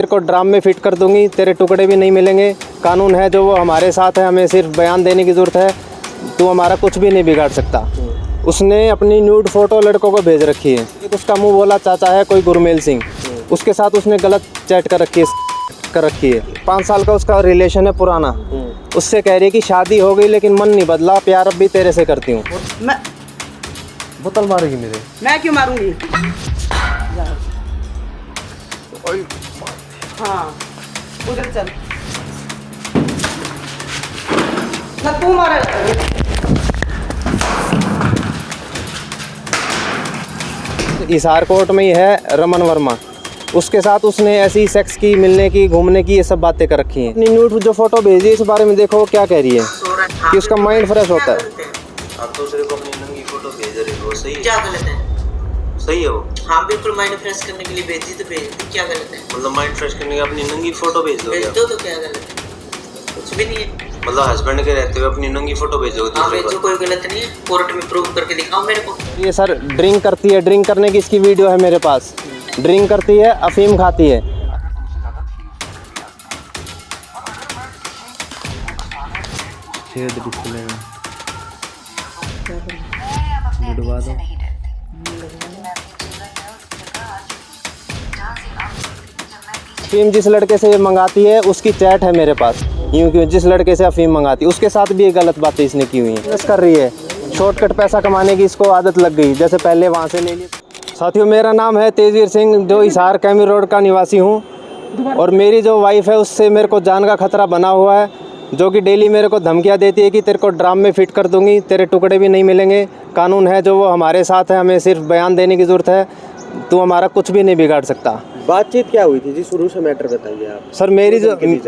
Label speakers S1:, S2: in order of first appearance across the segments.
S1: तेरे को ड्राम में फिट कर दूंगी, तेरे टुकड़े भी नहीं मिलेंगे। कानून है जो वो हमारे साथ है, हमें सिर्फ बयान देने की ज़रूरत है। तू हमारा कुछ भी नहीं बिगाड़ सकता। उसने अपनी न्यूड फोटो लड़कों को भेज रखी है। उसका मुंह बोला चाचा है कोई गुरमेल सिंह, उसके साथ उसने गलत चैट कर रखी है। 5 साल का उसका रिलेशन है पुराना। उससे कह रही है कि शादी हो गई लेकिन मन नहीं बदला, प्यार अब भी तेरे से करती हूँ।
S2: मैं
S1: बोतल मारेगी मेरे।
S2: मैं क्यों मारूंगी? हाँ उधर चल ना, तू मारे।
S1: हिसार कोर्ट में ही है रमन वर्मा, उसके साथ उसने ऐसी सेक्स की, मिलने की, घूमने की, ये सब बातें कर रखी हैं। अपनी न्यूड जो फोटो भेजी है इस बारे में देखो क्या कह रही है कि उसका माइंड फ्रेश होता है।
S3: आप दूसरे को अपनी नंगी फोटो भेज रहे हो, सही है?
S4: क्या गलत है?
S3: सही है वो?
S4: हाँ बिल्कुल, माइंड फ्रेश करने के लिए भेजी तो भेज दो, क्या गलत है?
S3: मतलब माइंड फ्रेश करने के अपनी नंगी फोटो भेज दो?
S4: भेज दो तो क्या गलत है? कुछ भी नहीं है।
S3: मतलब हस्बैंड के रहते हुए अपनी नंगी फोटो भेजोगे?
S4: हाँ भेजो, कोई गलत नहीं है। कोर्ट में प्रूव करके दिखाओ मेरे को।
S1: ये सर ड्रिंक करती है, ड्रिंक करने की इसकी वीडियो है मेरे पास। ड्रिंक करती है, अफीम खाती है। अफीम जिस लड़के से ये मंगाती है उसकी चैट है मेरे पास। यूँ क्यों जिस लड़के से अफीम मंगाती है उसके साथ भी ये गलत बातें इसने की हुई हैं। कर रही है, शॉर्टकट पैसा कमाने की इसको आदत लग गई, जैसे पहले वहाँ से ले लिया। साथियों मेरा नाम है तेजवीर सिंह, जो हिसार कैमी रोड का निवासी हूँ। और मेरी जो वाइफ है उससे मेरे को जान का खतरा बना हुआ है, जो कि डेली मेरे को धमकियाँ देती है कि तेरे को ड्राम में फिट कर दूँगी, तेरे टुकड़े भी नहीं मिलेंगे। कानून है जो वो हमारे साथ है, हमें सिर्फ बयान देने की ज़रूरत है। तू हमारा कुछ भी नहीं बिगाड़ सकता।
S5: बातचीत क्या हुई थी जी? शुरू से मैटर बताइए आप।
S1: सर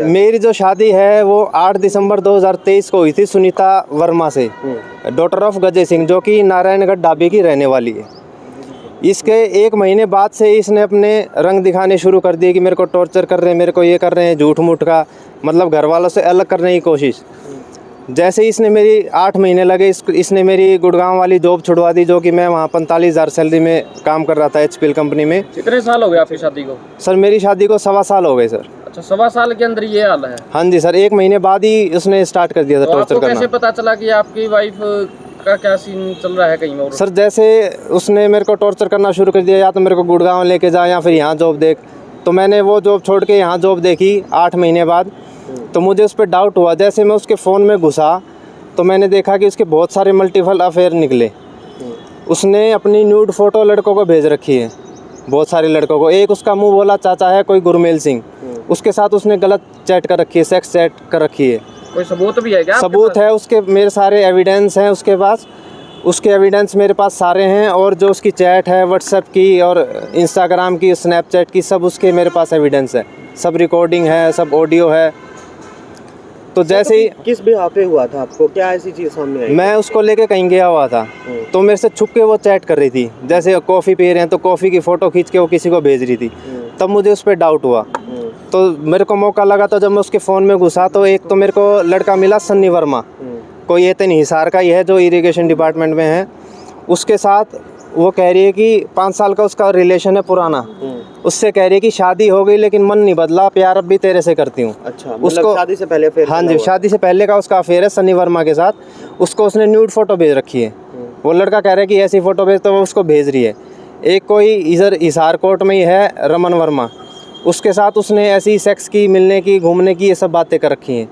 S1: मेरी जो शादी है वो 8 दिसंबर 2023 को हुई थी सुनीता वर्मा से, डॉटर ऑफ गजय सिंह, जो कि नारायणगढ़ ढाबी की रहने वाली है। इसके 1 महीने बाद से इसने अपने रंग दिखाने शुरू कर दिए कि मेरे को टॉर्चर कर रहे हैं, मेरे को ये कर रहे हैं, झूठ मूठ का, मतलब घर वालों से अलग करने की कोशिश। जैसे ही इसने मेरी 8 महीने लगे, इसने मेरी गुड़गांव वाली जॉब छुड़वा दी, जो कि मैं वहाँ 45,000 सैलरी में काम कर रहा था HPL कंपनी में।
S6: कितने साल हो गए आपकी शादी को?
S1: सर मेरी शादी को 1.25 साल हो गए सर।
S6: अच्छा, 1.25 साल के अंदर ये हाल है?
S1: हाँ जी सर, 1 महीने बाद ही उसने स्टार्ट कर दिया था टॉर्चर करना।
S6: कैसे पता चला कि आपकी वाइफ का क्या सीन चल रहा है कहीं और?
S1: सर जैसे उसने मेरे को टॉर्चर करना शुरू कर दिया, या तो मेरे को गुड़गांव लेके जा या फिर यहाँ जॉब देख, तो मैंने वो जॉब छोड़ के यहाँ जॉब देखी 8 महीने बाद। तो मुझे उस पर डाउट हुआ। जैसे मैं उसके फ़ोन में घुसा तो मैंने देखा कि उसके बहुत सारे मल्टीपल अफेयर निकले। उसने अपनी न्यूड फोटो लड़कों को भेज रखी है, बहुत सारे लड़कों को। एक उसका मुंह बोला चाचा है कोई गुरमेल सिंह, उसके साथ उसने गलत चैट कर रखी है, सेक्स चैट कर रखी है।
S6: कोई सबूत भी है क्या?
S1: सबूत है उसके, मेरे सारे एविडेंस हैं उसके पास। उसके एविडेंस मेरे पास सारे हैं, और जो उसकी चैट है व्हाट्सएप की और इंस्टाग्राम की, स्नैपचैट की, सब उसके मेरे पास एविडेंस है, सब रिकॉर्डिंग है, सब ऑडियो है। तो जैसे ही
S5: किस बिहाफ पे हुआ था आपको? क्या ऐसी चीज़ सामने आई?
S1: मैं उसको लेके कहीं गया हुआ था, तो मेरे से छुप के वो चैट कर रही थी। जैसे कॉफ़ी पी रहे हैं तो कॉफ़ी की फ़ोटो खींच के वो किसी को भेज रही थी। तब मुझे उस पर डाउट हुआ, तो मेरे को मौका लगा। तो जब मैं उसके फ़ोन में घुसा तो एक तो मेरे को लड़का मिला सन्नी वर्मा, कोई ये नहीं हिसार का ही है, जो इरिगेशन डिपार्टमेंट में है। उसके साथ वो कह रही है कि 5 साल का उसका रिलेशन है पुराना। उससे कह रही है कि शादी हो गई लेकिन मन नहीं बदला, प्यार अब भी तेरे से करती हूँ।
S5: अच्छा, मतलब शादी से पहले अफेयर?
S1: हाँ जी, शादी से पहले का उसका अफेयर है सन्नी वर्मा के साथ। उसको उसने न्यूड फोटो भेज रखी है। वो लड़का कह रहा है कि ऐसी फ़ोटो भेज, तो वो उसको भेज रही है। एक कोई इधर हिसार कोर्ट में ही है रमन वर्मा, उसके साथ उसने ऐसी सेक्स की, मिलने की, घूमने की, ये सब बातें कर रखी हैं।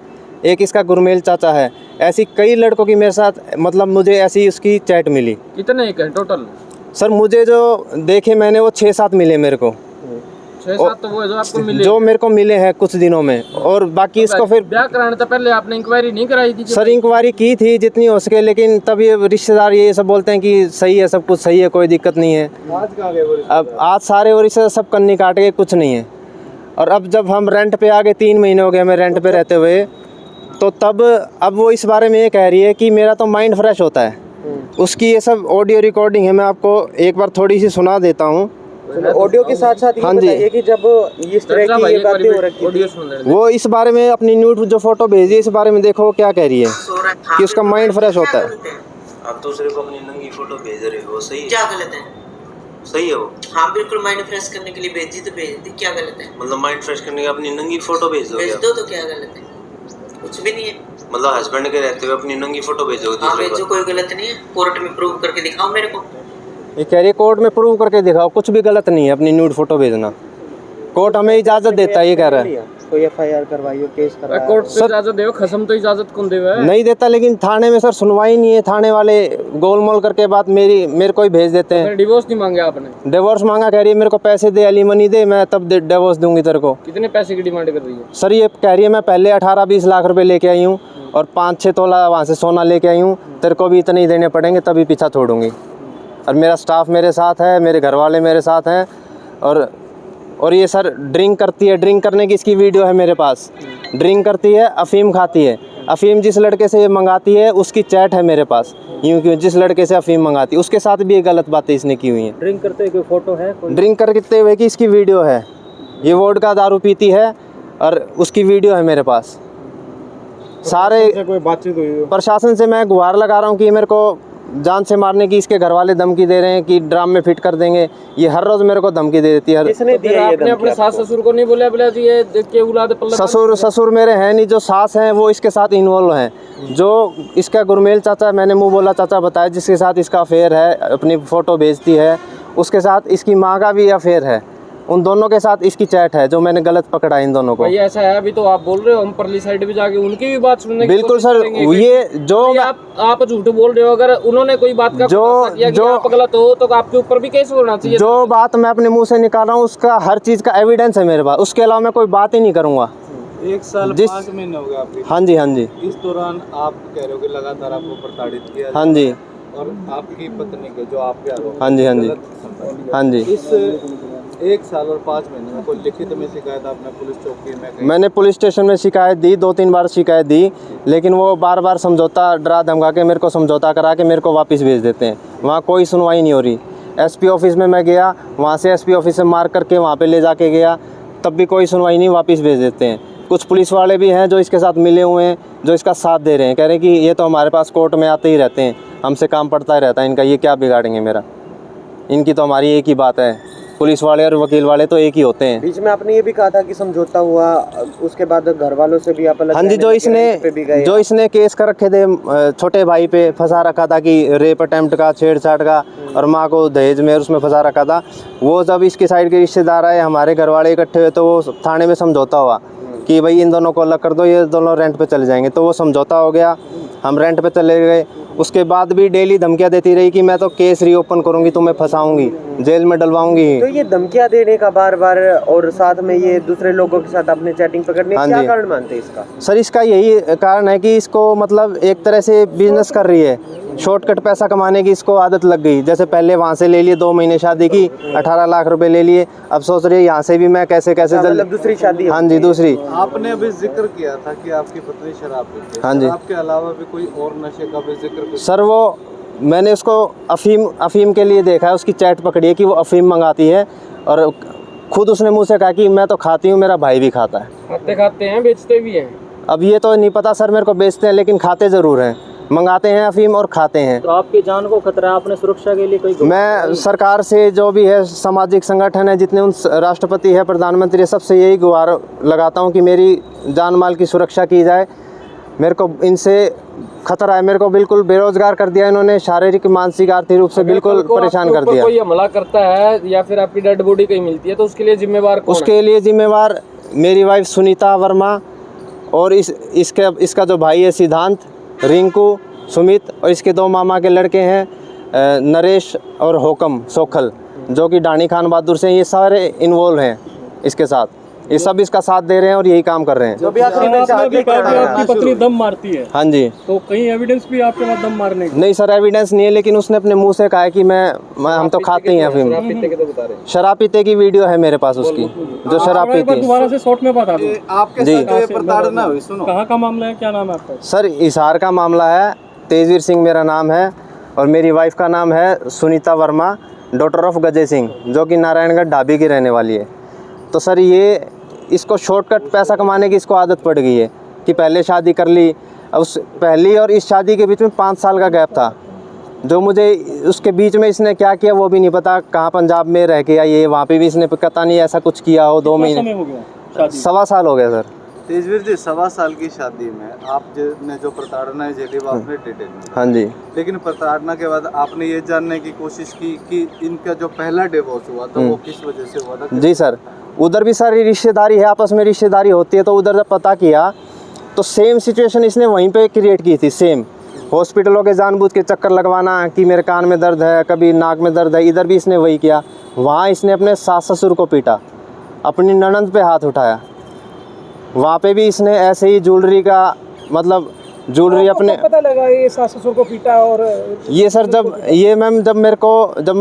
S1: एक इसका गुरमेल चाचा है। ऐसी कई लड़कों की मेरे साथ, मतलब मुझे ऐसी उसकी चैट मिली।
S6: कितने एक है टोटल?
S1: सर मुझे जो देखे मैंने वो 6-7 मिले मेरे को।
S6: 6-7 तो वो जो आपको मिले?
S1: जो मेरे को मिले हैं कुछ दिनों में, और बाकी इसको फिर
S6: ब्याह कराने से पहले आपने इंक्वायरी नहीं कराई थी?
S1: सर इंक्वायरी की थी जितनी हो सके, लेकिन तब ये रिश्तेदार ये सब बोलते हैं कि सही है, सब कुछ सही है, कोई दिक्कत नहीं है। अब आज सारे वो रिश्तेदार सब कन्नी काट के, कुछ नहीं है। और अब जब हम रेंट पे आ गए, 3 महीने हो गए हमें रेंट पे रहते हुए, तो तब अब वो इस बारे में ये कह रही है कि मेरा तो माइंड फ्रेश होता है। उसकी ये सब ऑडियो रिकॉर्डिंग है, मैं आपको एक बार थोड़ी सी सुना देता हूँ।
S5: ऑडियो के साथ साथ
S1: हाँ जी,
S5: कि जब इस तरह की ये बातें हो रखी थी,
S1: वो इस बारे में अपनी न्यूड जो फोटो भेजी इस बारे में देखो क्या कह रही है कि उसका माइंड फ्रेश होता है।
S3: आप दूसरे को अपनी नंगी फोटो भेज रहे हो, सही है?
S4: क्या गलत है?
S3: सही है वो?
S4: हाँ बिल्कुल, माइंड फ्रेश करने के लिए भेज दी तो भेज दी, क्या गलत है?
S3: मतलब माइंड फ्रेश करने के अपनी नंगी फोटो भेज दोगे
S4: भेज
S3: आप?
S4: दो तो क्या गलत है? कुछ भी नहीं है।
S3: मतलब हस्बैंड के रहते हुए अपनी नंगी फोटो भेजोगे
S4: हाँ
S3: दूसरे
S4: भेजो,
S3: को?
S4: कोई गलत नहीं है। कोर्ट में प्रूव करके दिखाओ मेरे को।
S1: ये कह रही है कोर्ट में प्रूव करके दिखाओ, कुछ भी गलत नहीं है अपनी न्यूड फोटो भेजना। कोर्ट हमें इजाजत देता है, ये कह रहा है।
S5: कोई एफआईआर करवाइयो, केस करवाइयो।
S6: कोर्ट से इजाजत देव, खसम तो इजाजत कौन देवे?
S1: नहीं देता, लेकिन थाने में सर सुनवाई नहीं है। थाने वाले गोलमोल करके बात मेरे को ही भेज देते हैं।
S6: फिर डिवोर्स नहीं मांगे आपने?
S1: डिवोर्स मांगा, कह रही है मेरे को पैसे दे, एलिमनी दे, मैं तब डिवोर्स दूंगी तेरे को।
S6: कितने पैसे की डिमांड कर रही है?
S1: सर ये कह रही है मैं पहले 18-20 लाख रुपए लेके आई हूँ और 5-6 तोला वहाँ से सोना लेके आई हूँ, तेरे को भी इतने ही देने पड़ेंगे तभी पीछा छोड़ूंगी। और मेरा स्टाफ मेरे साथ है, मेरे घर वाले मेरे साथ हैं। और ये सर ड्रिंक करती है, ड्रिंक करने की इसकी वीडियो है मेरे पास। ड्रिंक करती है, अफीम खाती है। अफीम जिस लड़के से ये मंगाती है उसकी चैट है मेरे पास। यूँ क्यों जिस लड़के से अफीम मंगाती है उसके साथ भी ये गलत बातें इसने की हुई हैं।
S5: ड्रिंक करते हुए कोई फोटो है? कोई
S1: ड्रिंक करते हुए की इसकी वीडियो है। ये वोडका दारू पीती है और उसकी वीडियो है मेरे पास। सारे
S5: कोई बातचीत हुई हो?
S1: प्रशासन से मैं गुहार लगा रहा हूँ कि मेरे को जान से मारने की इसके घर वाले धमकी दे रहे हैं कि ड्राम में फिट कर देंगे। ये हर रोज मेरे को धमकी दे देती है।
S5: किसने
S6: फिर
S5: दिया ये
S6: आपने
S5: धमकी
S6: अपने सास
S5: आपको?
S6: ससुर को नहीं बोला बोला जी ये देख के औलाद पल्ला?
S1: ससुर मेरे हैं नहीं, जो सास हैं वो इसके साथ इन्वॉल्व हैं। जो इसका गुरमेल चाचा, मैंने मुंह बोला चाचा बताया, जिसके साथ इसका अफेयर है, अपनी फ़ोटो भेजती है, उसके साथ इसकी माँ का भी अफेयर है। उन दोनों के साथ इसकी चैट है जो मैंने गलत पकड़ा इन दोनों को।
S6: भाई ऐसा है, अभी तो आप बोल रहे हो हम परली साइड भी जाके उनकी भी बात सुनने की
S1: बिल्कुल
S6: कोशिश
S1: सर,
S6: करेंगे।
S1: ये जो
S6: आप झूठ बोल रहे हो। अगर उन्होंने कोई बात का खुलासा किया कि आप गलत हो तो आपके ऊपर भी केस होना चाहिए।
S1: जो बात मैं अपने मुंह से निकाल रहा हूँ उसका हर चीज़ का एविडेंस है मेरे पास। उसके अलावा मैं कोई बात ही नहीं करूँगा।
S7: 1 साल 5 महीने हो गए आपके।
S1: हाँ जी, हाँ जी।
S7: इस दौरान आप कह रहे हो कि लगातार आपको प्रताड़ित किया
S1: हाँ जी,
S7: और आपकी पत्नी के जो आपके आरोप
S1: हाँ जी, हाँ जी,
S7: गलत संपर्क।
S1: हाँ जी।
S7: इस 1 साल और 5 महीने में कोई लिखित में शिकायत आपने पुलिस चौकी में कही?
S1: मैंने पुलिस स्टेशन में शिकायत दी, 2-3 बार शिकायत दी, लेकिन वो बार बार समझौता डरा धमका के मेरे को समझौता करा के मेरे को वापस भेज देते हैं। वहाँ कोई सुनवाई नहीं हो रही। एसपी ऑफिस में मैं गया, वहाँ से एसपी ऑफिस से मार करके वहाँ पे ले जाके गया, तब भी कोई सुनवाई नहीं, वापस भेज देते हैं। कुछ पुलिस वाले भी हैं जो इसके साथ मिले हुए हैं, जो इसका साथ दे रहे हैं, कह रहे हैं कि ये तो हमारे पास कोर्ट में आते ही रहते हैं, हमसे काम पड़ता ही रहता है इनका, ये क्या बिगाड़ेंगे मेरा। इनकी तो हमारी एक ही बात है, पुलिस वाले और वकील वाले तो एक ही होते हैं।
S5: बीच में आपने ये भी कहा था कि समझौता हुआ, उसके बाद घर वालों से भी आप अलग
S1: हाँ जी, जो इसने केस कर रखे थे छोटे भाई पे, फंसा रखा था कि रेप अटेम्प्ट का, छेड़छाड़ का, और माँ को दहेज में उसमें फंसा रखा था। वो जब इसकी साइड के रिश्तेदार आए, हमारे घर वाले इकट्ठे हुए, तो वो थाने में समझौता हुआ कि भाई इन दोनों को अलग कर दो, ये दोनों रेंट पे चले जाएंगे। तो वो समझौता हो गया, हम रेंट पे चले गए। उसके बाद भी डेली धमकियाँ देती रही कि मैं तो केस रीओपन करूँगी, तुम्हें फंसाऊंगी, जेल में डलवाऊंगी।
S5: तो ये धमकियां देने का बार बार और साथ में ये दूसरे लोगों के साथ अपने चैटिंग पकड़ने,
S1: हाँ
S5: क्या
S1: जी।
S5: कारण मानते हैं इसका?
S1: सर इसका यही कारण है कि इसको मतलब एक तरह से बिजनेस कर रही है, शॉर्टकट पैसा कमाने की इसको आदत लग गई। जैसे पहले वहाँ से ले लिए, 2 महीने शादी की, 18 लाख रुपए ले लिए, अब सोच रही है यहाँ से भी मैं कैसे
S5: मतलब दूसरी शादी है?
S1: हाँ जी, दूसरी।
S7: आपने अभी जिक्र किया था कि आपकी पत्नी शराब पीती है।
S1: हाँ जी।
S7: आपके अलावा भी कोई और नशे का भी जिक्र?
S1: सर वो मैंने उसको अफीम के लिए देखा है, उसकी चैट पकड़ी है कि वो अफीम मंगाती है, और खुद उसने मुँह से कहा कि मैं तो खाती हूँ, मेरा भाई भी खाता है।
S6: खाते हैं, बेचते भी हैं।
S1: अब ये तो नहीं पता सर मेरे को, बेचते हैं लेकिन खाते ज़रूर हैं, मंगाते हैं अफीम और खाते हैं।
S5: तो आपकी जान को खतरा है, आपने सुरक्षा के लिए कोई?
S1: मैं सरकार से, जो भी है सामाजिक संगठन है, जितने उन राष्ट्रपति है, प्रधानमंत्री है, सबसे यही गुहार लगाता हूँ कि मेरी जान माल की सुरक्षा की जाए। मेरे को इनसे खतरा है, मेरे को बिल्कुल बेरोजगार कर दिया इन्होंने, शारीरिक मानसिक आर्थिक रूप से बिल्कुल परेशान कर दिया।
S6: कोई हमला करता है या फिर आपकी डेड बॉडी कहीं मिलती है तो उसके लिए जिम्मेवार कौन है?
S1: उसके लिए जिम्मेवार मेरी वाइफ सुनीता वर्मा और इसका जो भाई है सिद्धांत, रिंकू, सुमित, और इसके 2 मामा के लड़के हैं नरेश और होकम सोखल, जो कि डानी खान बहादुर से, ये सारे इन्वॉल्व हैं इसके साथ। ये सब इसका साथ दे रहे हैं और यही काम कर रहे हैं।
S6: आपकी पत्नी दम मारती है,
S1: हाँ जी,
S6: तो कहीं एविडेंस भी आपके पास दम मारने का?
S1: नहीं सर, एविडेंस नहीं है, लेकिन उसने अपने मुंह से कहा है कि हम तो खाते हैं अफीम। शराब पीते की वीडियो है मेरे पास उसकी, जो शराब पीती है।
S6: दोबारा से शॉर्ट में बता दो,
S7: आपके
S1: जी।
S7: साथ जो प्रताड़ना हुई, सुनो।
S6: कहाँ का मामला है, क्या नाम है आपका?
S1: सर हिसार का मामला है, तेजवीर सिंह मेरा नाम है, और मेरी वाइफ का नाम है सुनीता वर्मा, डॉटर ऑफ गजय सिंह, जो कि नारायणगढ़ ढाबी की रहने वाली है। तो सर ये इसको शॉर्टकट पैसा कमाने की इसको आदत पड़ गई है कि पहले शादी कर ली, अब उस पहली और इस शादी के बीच में 5 साल का गैप था। जो मुझे उसके बीच में इसने क्या किया वो भी नहीं पता। कहाँ पंजाब में रह के आई है, वहाँ पे भी इसने पता नहीं ऐसा कुछ किया हो। 2 महीने
S6: हो गया
S1: 1.25 साल हो गया सर।
S7: तेजवीर जी, 1.25 साल की शादी में आप ने जो प्रताड़ना झेली वो आपने डिटेल में,
S1: हाँ जी।
S7: लेकिन प्रताड़ना के बाद आपने ये जानने की कोशिश की कि इनका जो पहला डिवोर्स हुआ था वो किस वजह से हुआ था?
S1: जी सर, उधर भी सारी रिश्तेदारी है, आपस में रिश्तेदारी होती है। तो उधर जब पता किया तो सेम सिचुएशन इसने वहीं पे क्रिएट की थी। सेम हॉस्पिटलों के जानबूझ के चक्कर लगवाना कि मेरे कान में दर्द है, कभी नाक में दर्द है, इधर भी इसने वही किया। वहाँ इसने अपने सास ससुर को पीटा, अपनी ननंद पे हाथ उठाया। वहाँ पे भी इसने ऐसे ही ज्वेलरी का मतलब ज्वेलरी अपने
S6: पता लगा ये सास ससुर को पीटा। और
S1: ये सर जब ये मैम जब मैं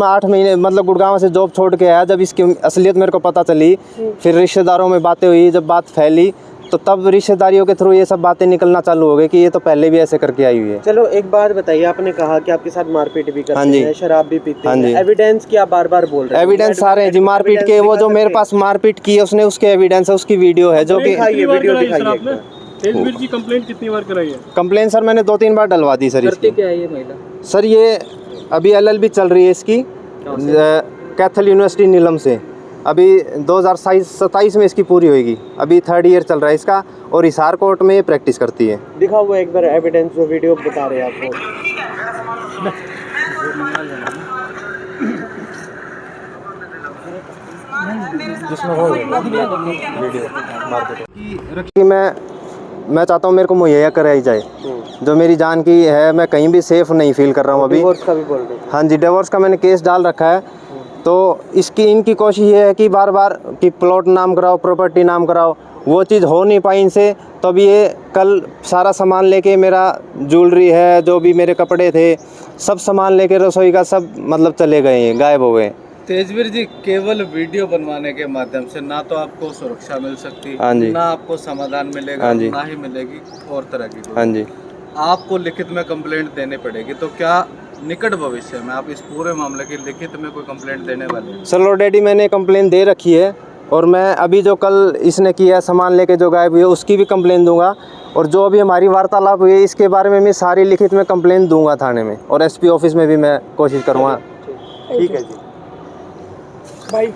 S1: 8 महीने मतलब गुड़गांव से जॉब छोड़ के आया, जब इसकी असलियत मेरे को पता चली, फिर रिश्तेदारों में बातें हुई, जब बात फैली तो तब रिश्तेदारियों के थ्रू ये सब बातें निकलना चालू हो गई कि ये तो पहले भी ऐसे करके आई हुई है।
S5: चलो एक बात बताइए, आपने कहा कि आपके साथ मारपीट भी करते हैं, शराब भी पीते हैं, एविडेंस क्या बार-बार बोल रहे हैं?
S1: एविडेंस सारे हैं जी मारपीट के। वो जो मेरे पास मारपीट की है उसने, उसके एविडेंस है, उसकी वीडियो है जो कि
S5: वीडियो दिखाइए।
S6: तेजवीर जी कंप्लेंट कितनी बार कराई है?
S1: कंप्लेन सर मैंने 2-3 बार डलवा दी सर इसकी।
S6: क्या है ये महिला?
S1: सर ये अभी LLB चल रही है इसकी कैथल यूनिवर्सिटी नीलम से। अभी 2027 में इसकी पूरी होगी। अभी 3rd ईयर चल रहा है इसका और हिसार कोर्ट में ये प्रैक्टिस करती है।
S5: दिखाओ वो एक बार एविडेंस जो वीडियो बता रहे हैं आपको।
S1: कि मैं चाहता हूँ मेरे को मुहैया कराई जाए जो मेरी जान की है। मैं कहीं भी सेफ नहीं फील कर रहा हूँ अभी।
S5: डिवोर्स का भी बोल रहे हैं?
S1: हाँ जी, डिवोर्स का मैंने केस डाल रखा है। तो इनकी कोशिश ये है कि बार बार कि प्लॉट नाम कराओ, प्रॉपर्टी नाम कराओ। वो चीज़ हो नहीं पाई इनसे। तो अब ये कल सारा सामान लेके, मेरा ज्वेलरी है, जो भी मेरे कपड़े थे, सब सामान लेके रसोई का सब मतलब चले गए हैं, गायब हो गए।
S7: तेजवीर जी, केवल वीडियो बनवाने के माध्यम से ना तो आपको सुरक्षा मिल सकती,
S1: हाँ जी,
S7: ना आपको समाधान मिलेगा,
S1: हाँ जी,
S7: ना ही मिलेगी और तरह की।
S1: हाँ जी,
S7: आपको लिखित में कंप्लेंट देनी पड़ेगी। तो क्या निकट भविष्य में आप इस पूरे मामले की लिखित में कोई कंप्लेंट देने वाले हैं?
S1: सर ऑलरेडी मैंने कंप्लेन दे रखी है और मैं अभी जो कल इसने किया है सामान लेके जो गायब हुई है उसकी भी कंप्लेन दूंगा। और जो अभी हमारी वार्तालाप हुई है इसके बारे में मैं सारी लिखित में कंप्लेन दूंगा थाने में, और SP ऑफिस में भी मैं कोशिश करूँगा।
S5: ठीक है जी,
S6: बाय।